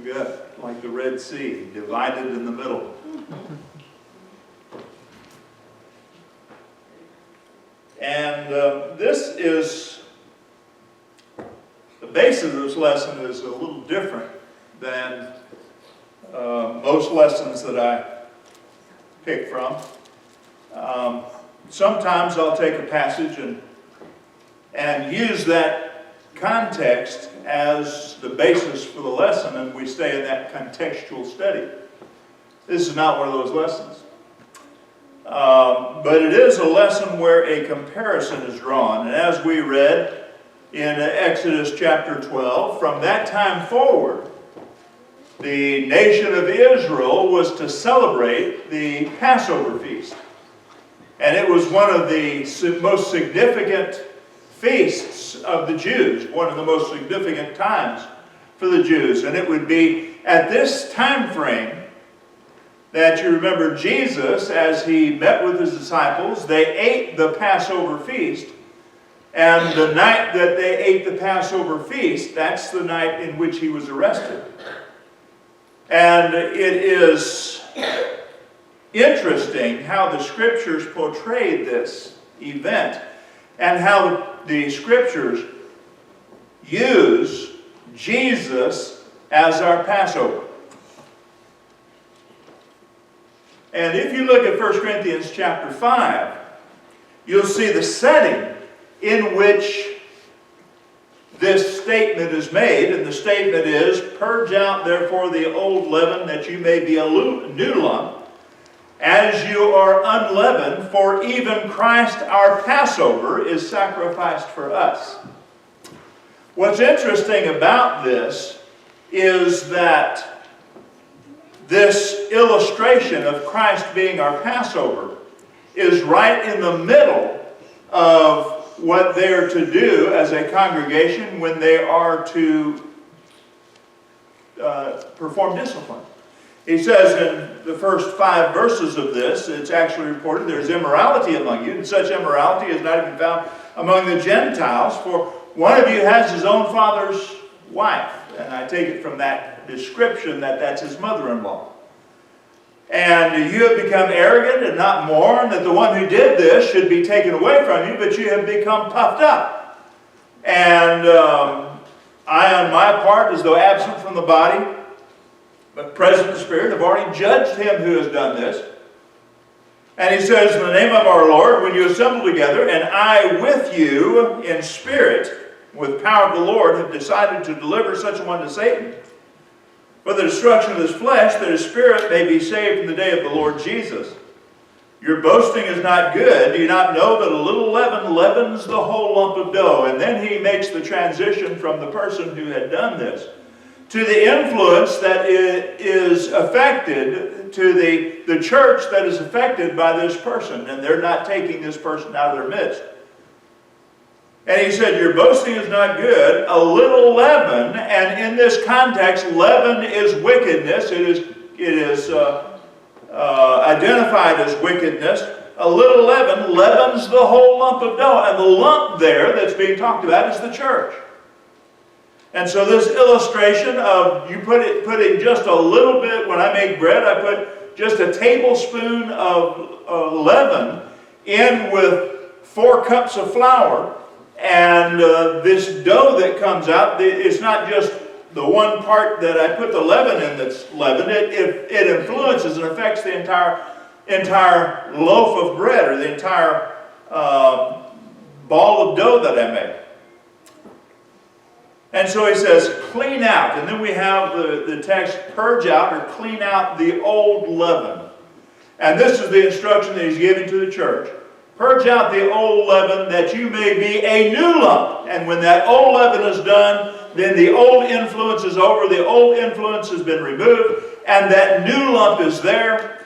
We've got like the Red Sea, divided in the middle. And this is, the base of this lesson is a little different than most lessons that I pick from. Sometimes I'll take a passage and use that context as the basis for the lesson, and we stay in that contextual study. This is not one of those lessons. But it is a lesson where a comparison is drawn. And as we read in Exodus chapter 12, from that time forward, the nation of Israel was to celebrate the Passover feast. And it was one of the most significant feasts of the Jews, one of the most significant times for the Jews. And it would be at this time frame that you remember Jesus, as he met with his disciples, they ate the Passover feast. And the night that they ate the Passover feast, that's the night in which he was arrested. And it is interesting how the Scriptures portrayed this event and how the Scriptures use Jesus as our Passover. And if you look at 1 Corinthians chapter 5, you'll see the setting in which this statement is made. And the statement is, "Purge out therefore the old leaven, that you may be a new lump, as you are unleavened, for even Christ our Passover is sacrificed for us." What's interesting about this is that this illustration of Christ being our Passover is right in the middle of what they're to do as a congregation when they are to perform discipline. He says in the first 5 verses of this, it's actually reported, "There's immorality among you, and such immorality is not even found among the Gentiles, for one of you has his own father's wife." And I take it from that description that that's his mother-in-law. "And you have become arrogant and not mourn that the one who did this should be taken away from you, but you have become puffed up. And I, on my part, as though absent from the body, but present in spirit, have already judged him who has done this." And he says, "In the name of our Lord, when you assemble together, and I with you in spirit, with power of the Lord, have decided to deliver such a one to Satan, for the destruction of his flesh, that his spirit may be saved in the day of the Lord Jesus. Your boasting is not good. Do you not know that a little leaven leavens the whole lump of dough?" And then he makes the transition from the person who had done this to the influence that is affected, to the church that is affected by this person. And they're not taking this person out of their midst. And he said, "Your boasting is not good. A little leaven," and in this context, leaven is wickedness. It is identified as wickedness. A little leaven leavens the whole lump of dough. And the lump there that's being talked about is the church. And so this illustration of you putting just a little bit, when I make bread, I put just a tablespoon of leaven in with 4 cups of flour. And this dough that comes out, it's not just the one part that I put the leaven in that's leavened. It influences and affects the entire loaf of bread, or the entire ball of dough that I make. And so he says, clean out. And then we have the text, purge out or clean out the old leaven. And this is the instruction that he's giving to the church. Purge out the old leaven, that you may be a new lump. And when that old leaven is done, then the old influence is over. The old influence has been removed, and that new lump is there.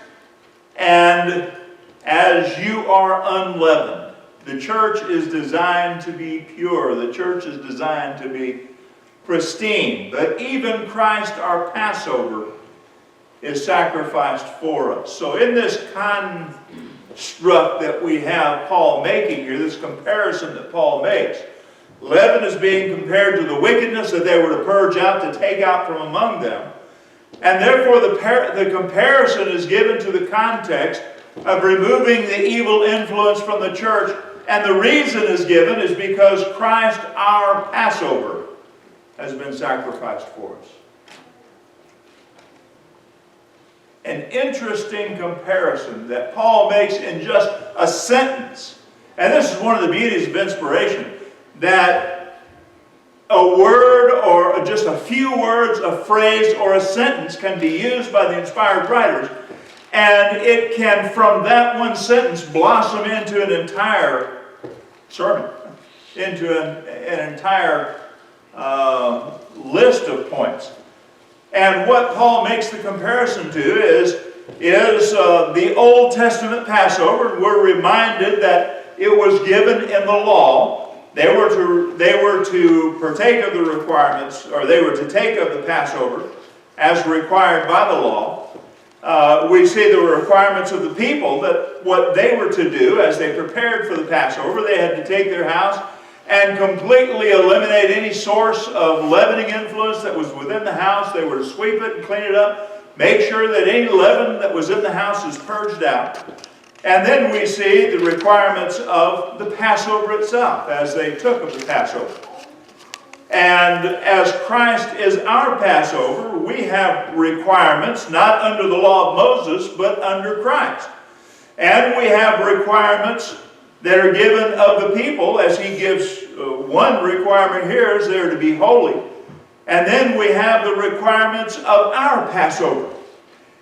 And as you are unleavened, the church is designed to be pure. The church is designed to be pristine. But even Christ, our Passover, is sacrificed for us. So in this construct that we have Paul making here, this comparison that Paul makes, leaven is being compared to the wickedness that they were to purge out, to take out from among them. And therefore the comparison is given to the context of removing the evil influence from the church. And the reason is given is because Christ, our Passover, has been sacrificed for us. An interesting comparison that Paul makes in just a sentence. And this is one of the beauties of inspiration, that a word or just a few words, a phrase or a sentence can be used by the inspired writers, and it can, from that one sentence, blossom into an entire sermon, into an entire list of points. And what Paul makes the comparison to is the Old Testament Passover. And we're reminded that it was given in the law. They were to partake of the requirements, or they were to take of the Passover as required by the law. We see the requirements of the people, that what they were to do as they prepared for the Passover, they had to take their house and completely eliminate any source of leavening influence that was within the house. They were to sweep it and clean it up, make sure that any leaven that was in the house is purged out. And then we see the requirements of the Passover itself as they took of the Passover. And as Christ is our Passover, we have requirements not under the law of Moses, but under Christ. And we have requirements that are given of the people, as he gives one requirement here is they're to be holy. And then we have the requirements of our Passover.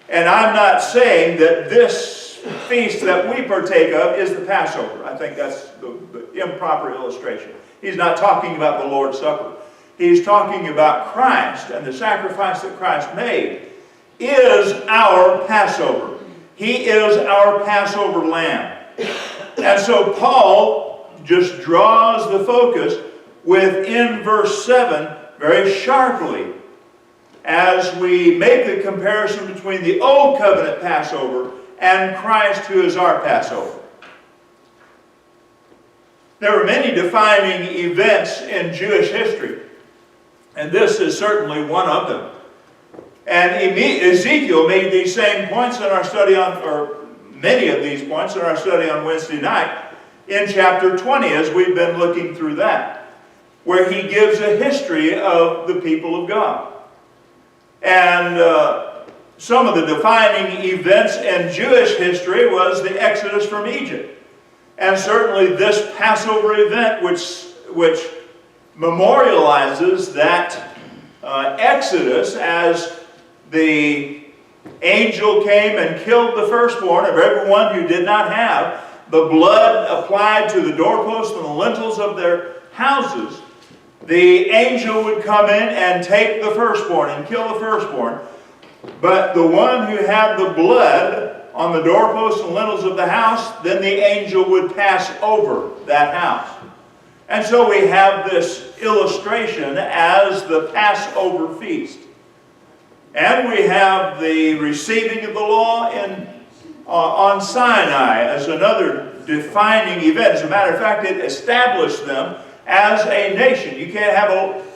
And I'm not saying that this feast that we partake of is the Passover. I think that's the improper illustration. He's not talking about the Lord's Supper. He's talking about Christ, and the sacrifice that Christ made is our Passover. He is our Passover lamb. And so Paul just draws the focus within verse 7 very sharply as we make the comparison between the Old Covenant Passover and Christ, who is our Passover. There were many defining events in Jewish history, and this is certainly one of them. And Ezekiel made these same points in our study on, or many of these points in our study on Wednesday night in chapter 20, as we've been looking through that, where he gives a history of the people of God. And some of the defining events in Jewish history was the Exodus from Egypt. And certainly this Passover event, which memorializes that Exodus, as the angel came and killed the firstborn of everyone who did not have the blood applied to the doorposts and the lintels of their houses. The angel would come in and take the firstborn and kill the firstborn. But the one who had the blood on the doorposts and lintels of the house, then the angel would pass over that house. And so we have this illustration as the Passover feast. And we have the receiving of the law on Sinai as another defining event. As a matter of fact, it established them as a nation. You can't have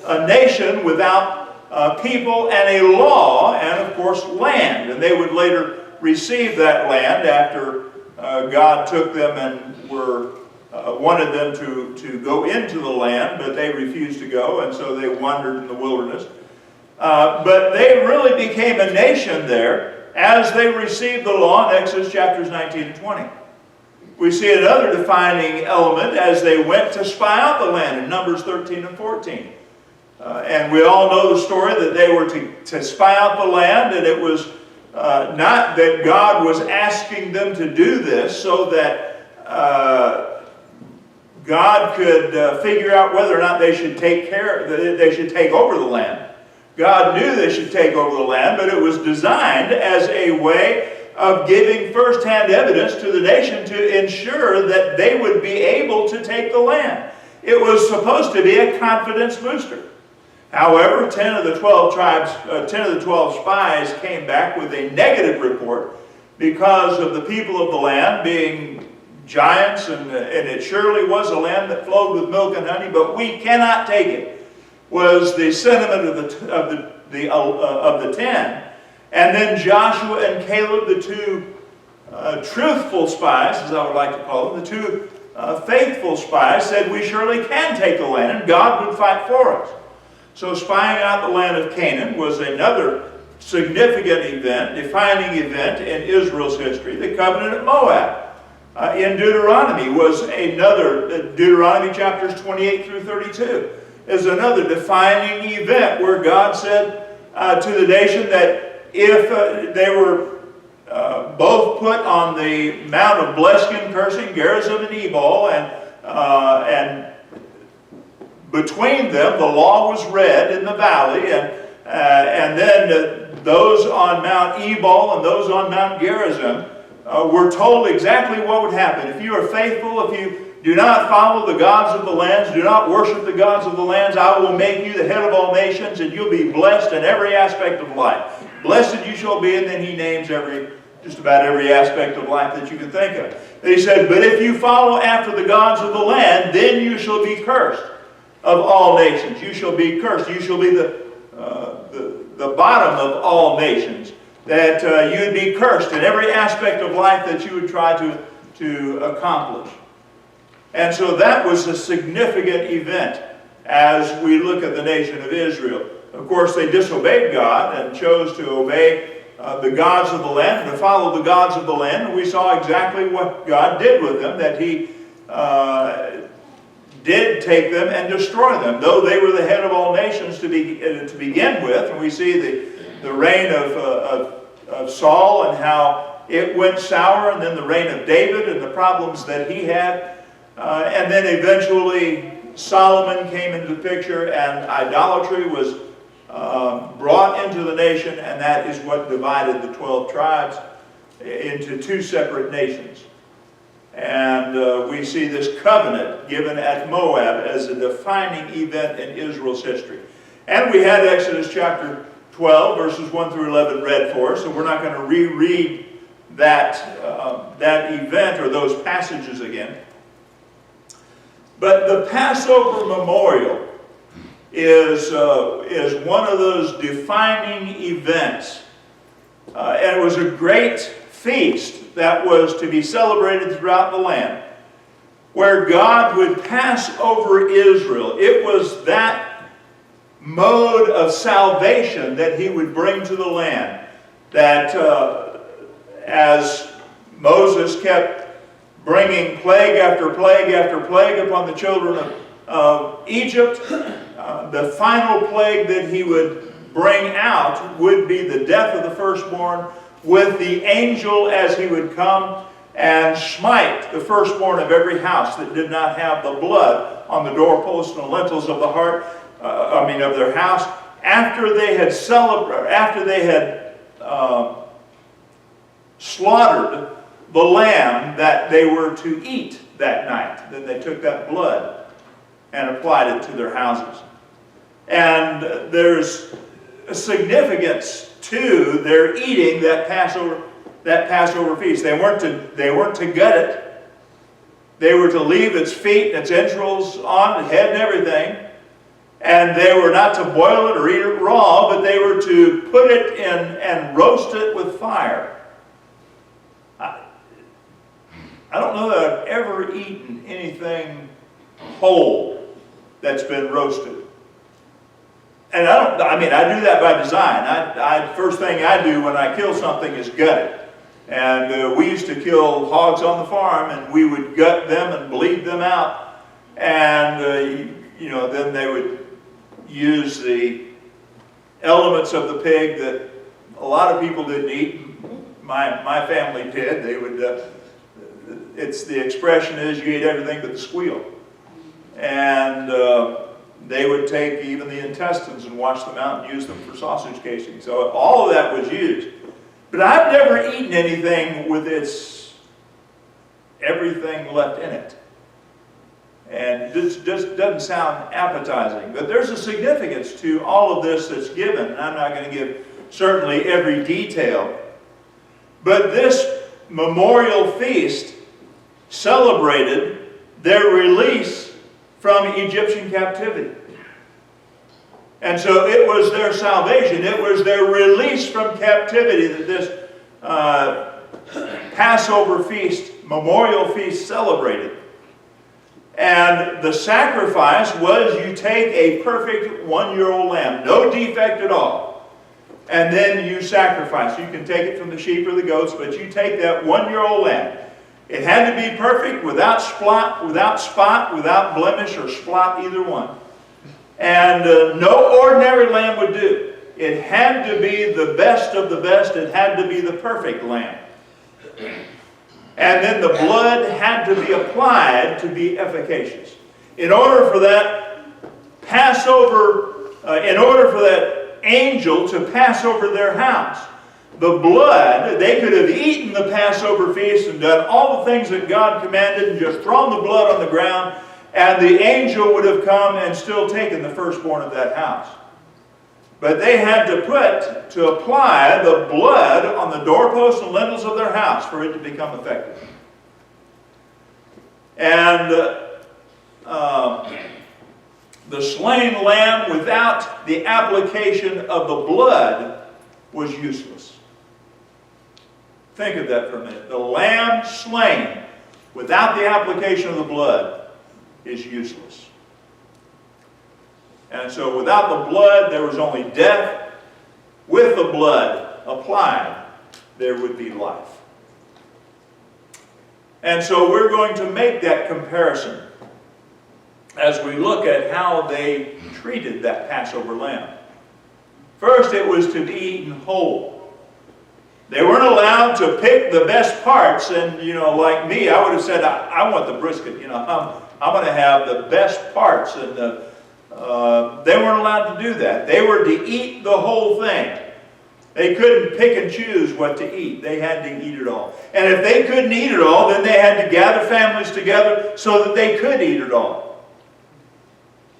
a nation without people and a law and, of course, land. And they would later receive that land after God took them and wanted them to go into the land, but they refused to go, and so they wandered in the wilderness. But they really became a nation there as they received the law in Exodus chapters 19 and 20. We see another defining element as they went to spy out the land in Numbers 13 and 14. And we all know the story that they were to spy out the land, and it was not that God was asking them to do this so that God could figure out whether or not they should take over the land. God knew they should take over the land, but it was designed as a way of giving first-hand evidence to the nation to ensure that they would be able to take the land. It was supposed to be a confidence booster. However, 10 of the 12 spies came back with a negative report because of the people of the land being giants, and it surely was a land that flowed with milk and honey, but we cannot take it, was the sentiment of the 10. And then Joshua and Caleb, the two truthful spies, as I would like to call them, the two faithful spies, said we surely can take the land and God would fight for us. So spying out the land of Canaan was another significant event, defining event in Israel's history. The covenant of Moab in Deuteronomy was another, Deuteronomy chapters 28 through 32 is another defining event where God said to the nation that if they were both put on the Mount of blessing, cursing, Gerizim and Ebal, and between them the law was read in the valley, and then those on Mount Ebal and those on Mount Gerizim were told exactly what would happen. If you are faithful, if you do not follow the gods of the lands, do not worship the gods of the lands, I will make you the head of all nations, and you'll be blessed in every aspect of life. Blessed you shall be, and then he names just about every aspect of life that you can think of. And he said, but if you follow after the gods of the land, then you shall be cursed of all nations. You shall be cursed. You shall be the bottom of all nations. That you would be cursed in every aspect of life that you would try to accomplish. And so that was a significant event as we look at the nation of Israel. Of course, they disobeyed God and chose to obey the gods of the land and to follow the gods of the land. And we saw exactly what God did with them, that he did take them and destroy them, though they were the head of all nations to begin with. And we see the reign of Saul and how it went sour, and then the reign of David and the problems that he had. And then eventually Solomon came into the picture, and idolatry was brought into the nation, and that is what divided the 12 tribes into two separate nations. And we see this covenant given at Moab as a defining event in Israel's history. And we had Exodus chapter 12, verses 1 through 11 read for us, so we're not going to reread that event or those passages again. But the Passover memorial is one of those defining events. And it was a great feast that was to be celebrated throughout the land, where God would pass over Israel. It was that mode of salvation that he would bring to the land, that as Moses kept bringing plague after plague after plague upon the children of Egypt, the final plague that he would bring out would be the death of the firstborn, with the angel as he would come and smite the firstborn of every house that did not have the blood on the doorposts and lintels of the heart, of their house, after they had slaughtered the lamb that they were to eat that night. Then they took that blood and applied it to their houses. And there's a significance to their eating that Passover feast. They weren't to gut it. They were to leave its feet and its entrails on, head and everything. And they were not to boil it or eat it raw, but they were to put it in and roast it with fire. I don't know that I've ever eaten anything whole that's been roasted. And I do that by design. First thing I do when I kill something is gut it. And we used to kill hogs on the farm, and we would gut them and bleed them out. And, then they would use the elements of the pig that a lot of people didn't eat. My family did. They would, the expression is you ate everything but the squeal. And they would take even the intestines and wash them out and use them for sausage casing. So all of that was used. But I've never eaten anything with everything left in it. And this just doesn't sound appetizing. But there's a significance to all of this that's given. And I'm not going to give certainly every detail. But this memorial feast celebrated their release from Egyptian captivity. And so it was their salvation. It was their release from captivity that this Passover feast, memorial feast, celebrated. And the sacrifice was you take a perfect one-year-old lamb, no defect at all, and then you sacrifice. You can take it from the sheep or the goats, but you take that one-year-old lamb. It had to be perfect, without spot, without blemish or spot, either one. And no ordinary lamb would do. It had to be the best of the best. It had to be the perfect lamb. And then the blood had to be applied to be efficacious. In order for that Passover, in order for that angel to pass over their house, the blood, they could have eaten the Passover feast and done all the things that God commanded and just thrown the blood on the ground, and the angel would have come and still taken the firstborn of that house. But they had to apply the blood on the doorposts and lintels of their house for it to become effective. And the slain lamb without the application of the blood was useless. Think of that for a minute. The lamb slain without the application of the blood is useless. And so without the blood, there was only death. With the blood applied, there would be life. And so we're going to make that comparison as we look at how they treated that Passover lamb. First, it was to be eaten whole. They weren't allowed to pick the best parts, and like me, I would have said, I want the brisket. I'm going to have the best parts, and they weren't allowed to do that. They were to eat the whole thing. They couldn't pick and choose what to eat. They had to eat it all. And if they couldn't eat it all, then they had to gather families together so that they could eat it all.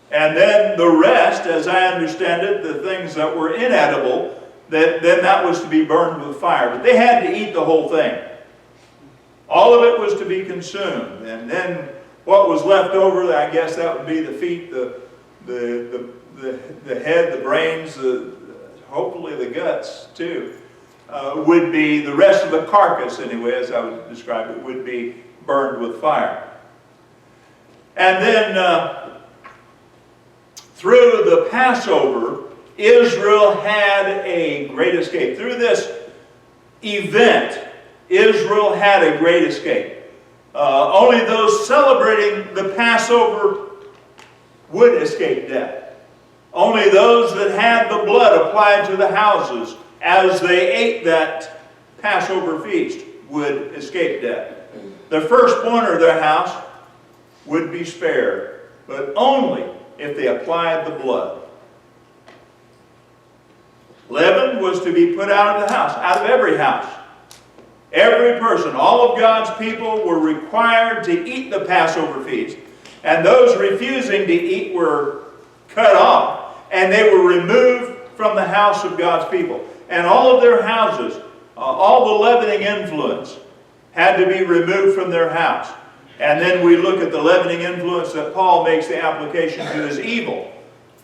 And then the rest, as I understand it, the things that were inedible, then that was to be burned with fire. But they had to eat the whole thing. All of it was to be consumed. And then what was left over, I guess that would be the feet, the head, the brains, hopefully the guts too, would be, the rest of the carcass anyway, as I would describe it, would be burned with fire. And then through the Passover, Israel had a great escape. Through this event, Israel had a great escape. Only those celebrating the Passover would escape death. Only those that had the blood applied to the houses as they ate that Passover feast would escape death. The firstborn of their house would be spared, but only if they applied the blood. Leaven was to be put out of the house, out of every house. Every person, all of God's people were required to eat the Passover feast, and those refusing to eat were cut off, and they were removed from the house of God's people. And all of their houses, all the leavening influence had to be removed from their house. And then we look at the leavening influence that Paul makes the application to as evil.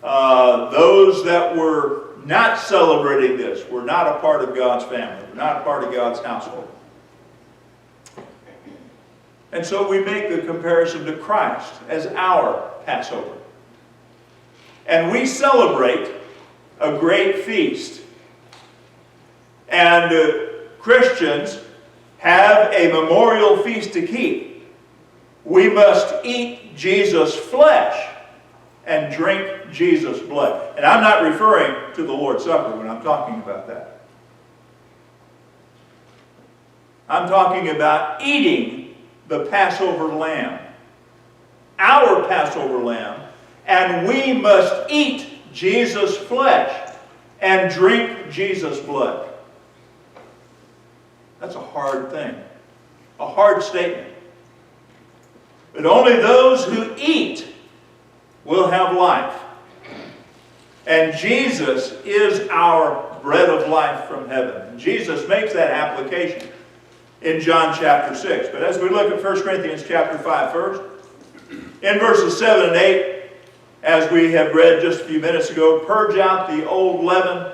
Those that were not celebrating this were not a part of God's family, were not a part of God's household. And so we make the comparison to Christ as our Passover. And we celebrate a great feast. And Christians have a memorial feast to keep. We must eat Jesus' flesh and drink Jesus' blood. And I'm not referring to the Lord's Supper when I'm talking about that. I'm talking about eating the Passover lamb, our Passover lamb, and we must eat Jesus' flesh and drink Jesus' blood. That's a hard thing, a hard statement. But only those who eat will have life. And Jesus is our bread of life from heaven. And Jesus makes that application in John chapter 6. But as we look at 1 Corinthians chapter 5 first, in verses 7 and 8, as we have read just a few minutes ago, purge out the old leaven,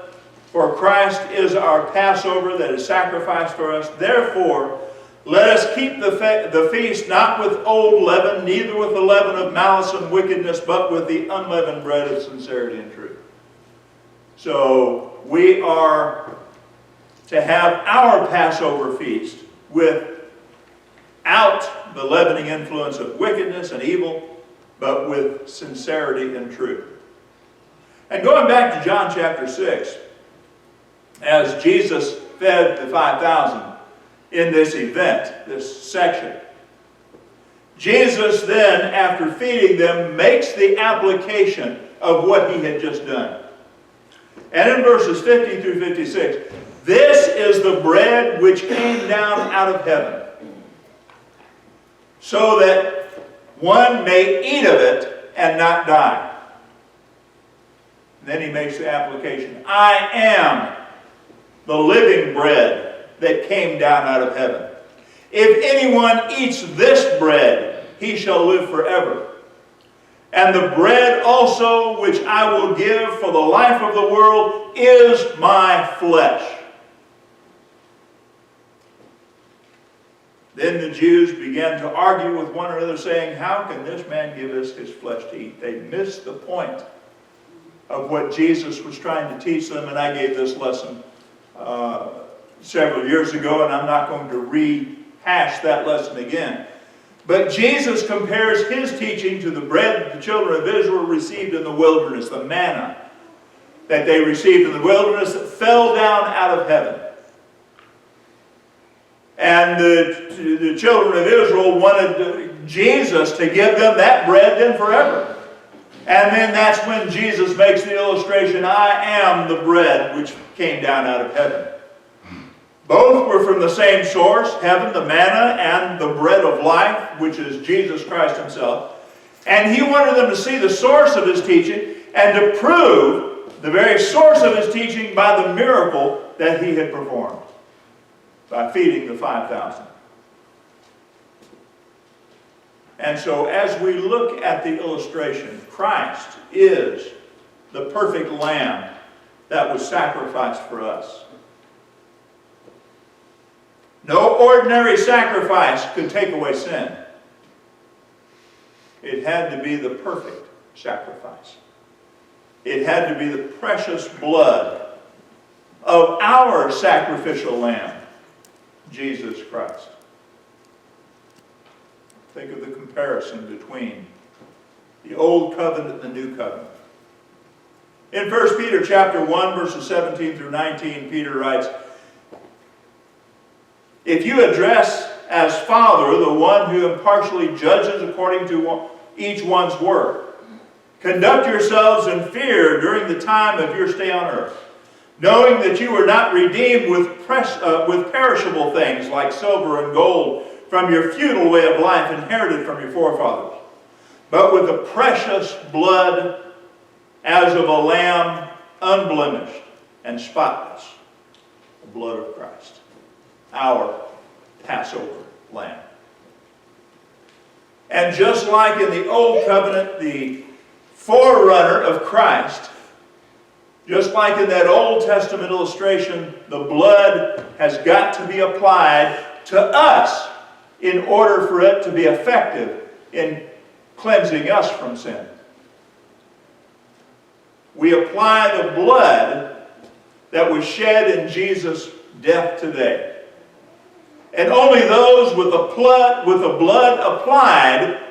for Christ is our Passover that is sacrificed for us. Therefore, let us keep the feast not with old leaven, neither with the leaven of malice and wickedness, but with the unleavened bread of sincerity and truth. So we are to have our Passover feast without the leavening influence of wickedness and evil, but with sincerity and truth. And going back to John chapter 6, as Jesus fed the 5,000 in this event, this section, Jesus then, after feeding them, makes the application of what he had just done. And in verses 50 through 56, this is the bread which came down out of heaven, so that one may eat of it and not die. And then he makes the application. I am the living bread that came down out of heaven. If anyone eats this bread, he shall live forever. And the bread also which I will give for the life of the world is my flesh. Then the Jews began to argue with one another, saying, how can this man give us his flesh to eat? They missed the point of what Jesus was trying to teach them, and I gave this lesson several years ago, and I'm not going to rehash that lesson again. But Jesus compares his teaching to the bread the children of Israel received in the wilderness, the manna that they received in the wilderness that fell down out of heaven. And the children of Israel wanted Jesus to give them that bread then forever. And then that's when Jesus makes the illustration, I am the bread which came down out of heaven. Both were from the same source, heaven, the manna, and the bread of life, which is Jesus Christ himself. And he wanted them to see the source of his teaching and to prove the very source of his teaching by the miracle that he had performed, by feeding the 5,000. And so as we look at the illustration, Christ is the perfect lamb that was sacrificed for us. No ordinary sacrifice could take away sin. It had to be the perfect sacrifice. It had to be the precious blood of our sacrificial lamb, Jesus Christ. Think of the comparison between the old covenant and the new covenant. In 1 Peter chapter 1, verses 17 through 19, Peter writes, if you address as Father the one who impartially judges according to each one's work, conduct yourselves in fear during the time of your stay on earth, knowing that you were not redeemed with perishable things like silver and gold from your futile way of life inherited from your forefathers, but with the precious blood as of a lamb, unblemished and spotless, the blood of Christ, our Passover lamb. And just like in the Old Covenant, the forerunner of Christ, just like in that Old Testament illustration, the blood has got to be applied to us in order for it to be effective in cleansing us from sin. We apply the blood that was shed in Jesus' death today. And only those with the blood applied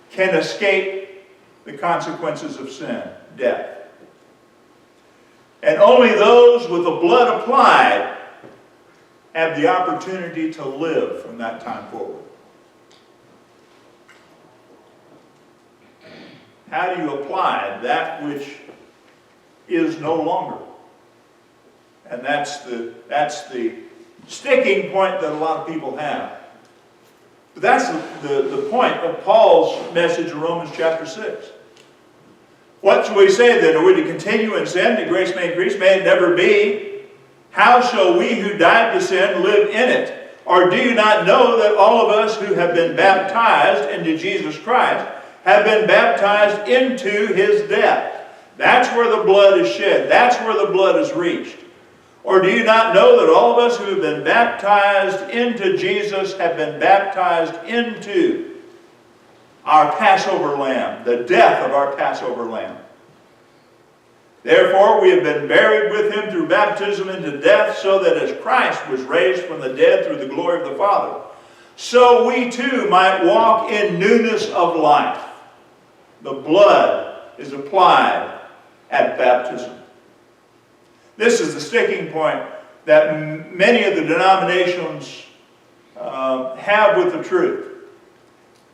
can escape the consequences of sin, death. And only those with the blood applied have the opportunity to live from that time forward. How do you apply that which is no longer? And that's the sticking point that a lot of people have. But that's the point of Paul's message in Romans chapter 6. What shall we say then? Are we to continue in sin that grace may increase? May it never be. How shall we who died to sin live in it? Or do you not know that all of us who have been baptized into Jesus Christ have been baptized into his death. That's where the blood is shed. That's where the blood is reached. Or do you not know that all of us who have been baptized into Jesus have been baptized into our Passover lamb, the death of our Passover lamb? Therefore, we have been buried with him through baptism into death, so that as Christ was raised from the dead through the glory of the Father, so we too might walk in newness of life. The blood is applied at baptism. This is the sticking point that many of the denominations have with the truth.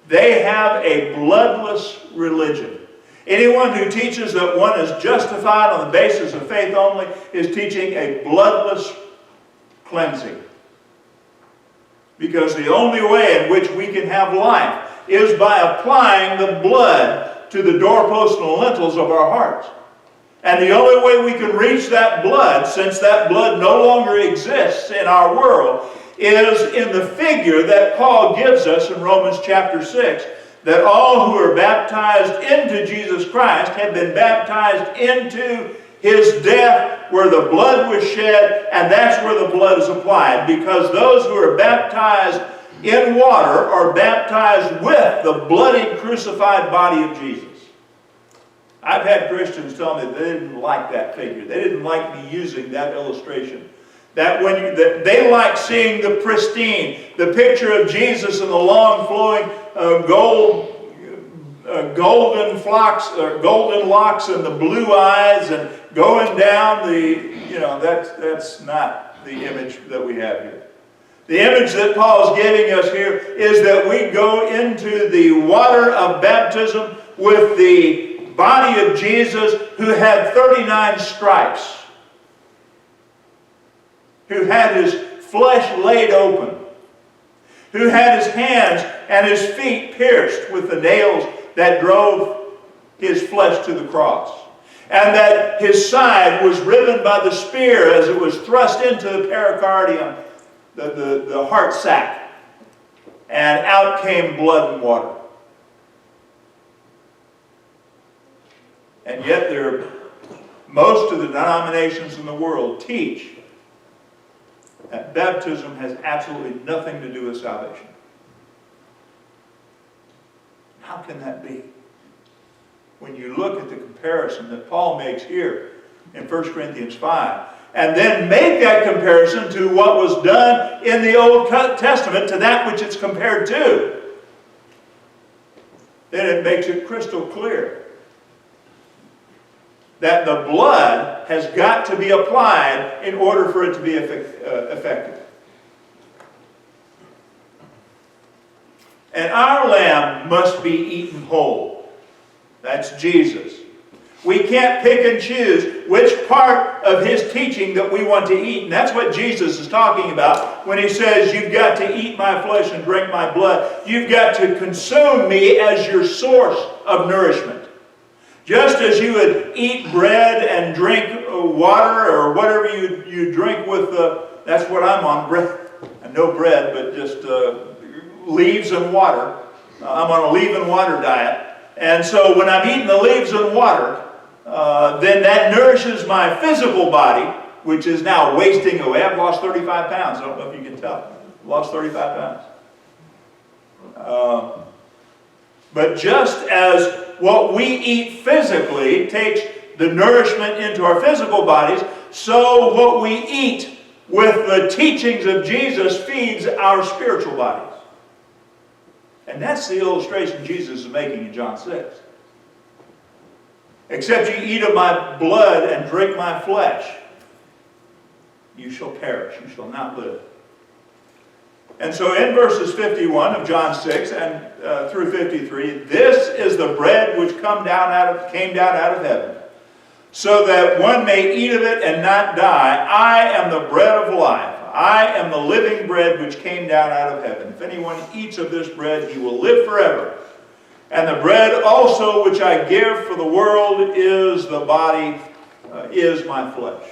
They have a bloodless religion. Anyone who teaches that one is justified on the basis of faith only is teaching a bloodless cleansing. Because the only way in which we can have life is by applying the blood to the doorposts and lintels of our hearts. And the only way we can reach that blood, since that blood no longer exists in our world, is in the figure that Paul gives us in Romans chapter 6, that all who are baptized into Jesus Christ have been baptized into his death, where the blood was shed, and that's where the blood is applied, because those who are baptized in water are baptized with the bloody crucified body of Jesus. I've had Christians tell me that they didn't like that figure. They didn't like me using that illustration. That they like seeing the pristine, the picture of Jesus and the long flowing golden locks and the blue eyes and going down that's not the image that we have here. The image that Paul is giving us here is that we go into the water of baptism with the body of Jesus, who had 39 stripes, who had his flesh laid open, who had his hands and his feet pierced with the nails that drove his flesh to the cross, and that his side was riven by the spear as it was thrust into the pericardium, the heart sac, and out came blood and water. And yet most of the denominations in the world teach that baptism has absolutely nothing to do with salvation. How can that be? When you look at the comparison that Paul makes here in 1 Corinthians 5, and then make that comparison to what was done in the Old Testament to that which it's compared to, then it makes it crystal clear that the blood has got to be applied in order for it to be effective. And our lamb must be eaten whole. That's Jesus. We can't pick and choose which part of his teaching that we want to eat. And that's what Jesus is talking about when he says, you've got to eat my flesh and drink my blood. You've got to consume me as your source of nourishment. Just as you would eat bread and drink water, or whatever you drink with that's what I'm on, bread. No bread, but just leaves and water. I'm on a leave and water diet. And so when I'm eating the leaves and water, then that nourishes my physical body, which is now wasting away. I've lost 35 pounds. I don't know if you can tell. I've lost 35 pounds. But just as what we eat physically takes the nourishment into our physical bodies, so what we eat with the teachings of Jesus feeds our spiritual bodies. And that's the illustration Jesus is making in John 6. Except you eat of my blood and drink my flesh, you shall perish, you shall not live. And so in verses 51 of John 6 and through 53, this is the bread which came down out of heaven, so that one may eat of it and not die. I am the bread of life. I am the living bread which came down out of heaven. If anyone eats of this bread, he will live forever. And the bread also which I give for the world is the body, is my flesh.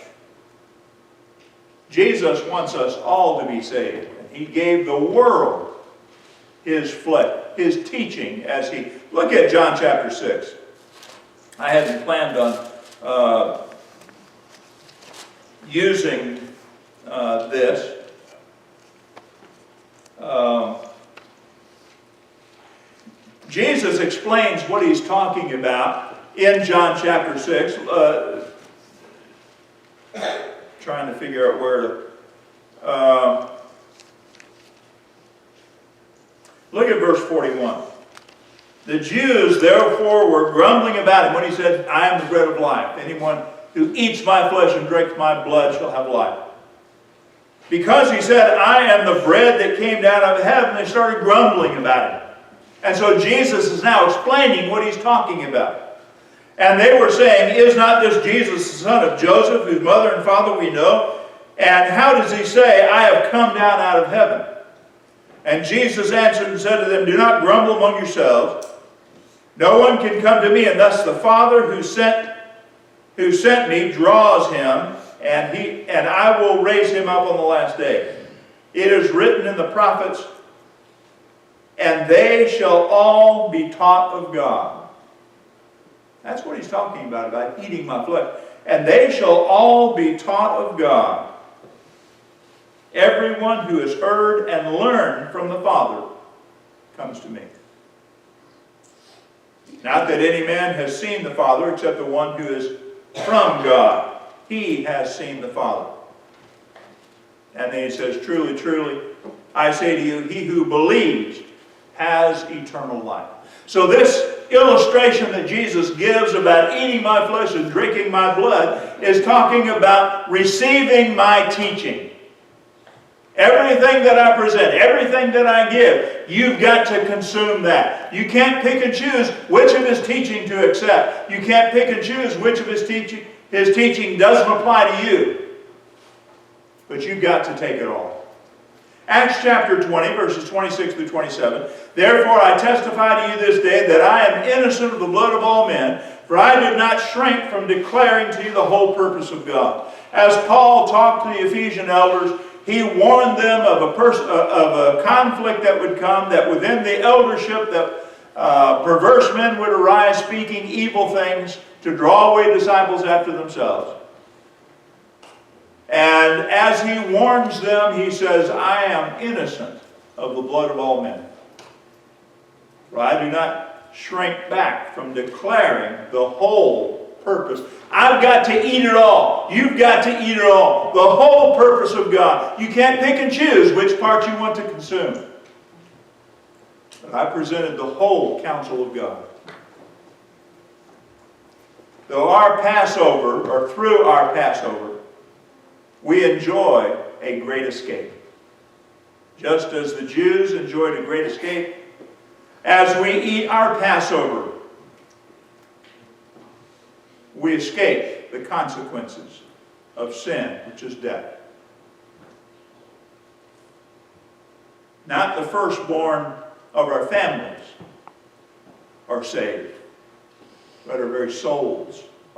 Jesus wants us all to be saved. He gave the world his flesh, his teaching as he... Look at John chapter 6. I hadn't planned on using this. Jesus explains what he's talking about in John chapter 6. Trying to figure out where to... look at verse 41. The Jews therefore were grumbling about him when he said, I am the bread of life. Anyone who eats my flesh and drinks my blood shall have life. Because he said, I am the bread that came down out of heaven, they started grumbling about it. And so Jesus is now explaining what he's talking about. And they were saying, is not this Jesus the son of Joseph, whose mother and father we know? And how does he say, I have come down out of heaven? And Jesus answered and said to them, do not grumble among yourselves. No one can come to me unless the Father who sent me draws him, and I will raise him up on the last day. It is written in the prophets, and they shall all be taught of God. That's what he's talking about eating my flesh. And they shall all be taught of God. Everyone who has heard and learned from the Father comes to me. Not that any man has seen the Father except the one who is from God. He has seen the Father. And then he says, truly, truly, I say to you, he who believes has eternal life. So this illustration that Jesus gives about eating my flesh and drinking my blood is talking about receiving my teaching. Everything that I present, everything that I give, you've got to consume that. You can't pick and choose which of his teaching to accept. You can't pick and choose which of his teaching doesn't apply to you. But you've got to take it all. Acts chapter 20, verses 26 through 27. Therefore I testify to you this day that I am innocent of the blood of all men, for I did not shrink from declaring to you the whole purpose of God. As Paul talked to the Ephesian elders, he warned them of a conflict that would come, that within the eldership that perverse men would arise speaking evil things to draw away disciples after themselves. And as he warns them, he says, I am innocent of the blood of all men. For I do not shrink back from declaring the whole purpose. I've got to eat it all. You've got to eat it all. The whole purpose of God. You can't pick and choose which part you want to consume. But I presented the whole counsel of God. Though our Passover, or through our Passover, we enjoy a great escape. Just as the Jews enjoyed a great escape, as we eat our Passover, we escape the consequences of sin, which is death. Not the firstborn of our families are saved, but our very souls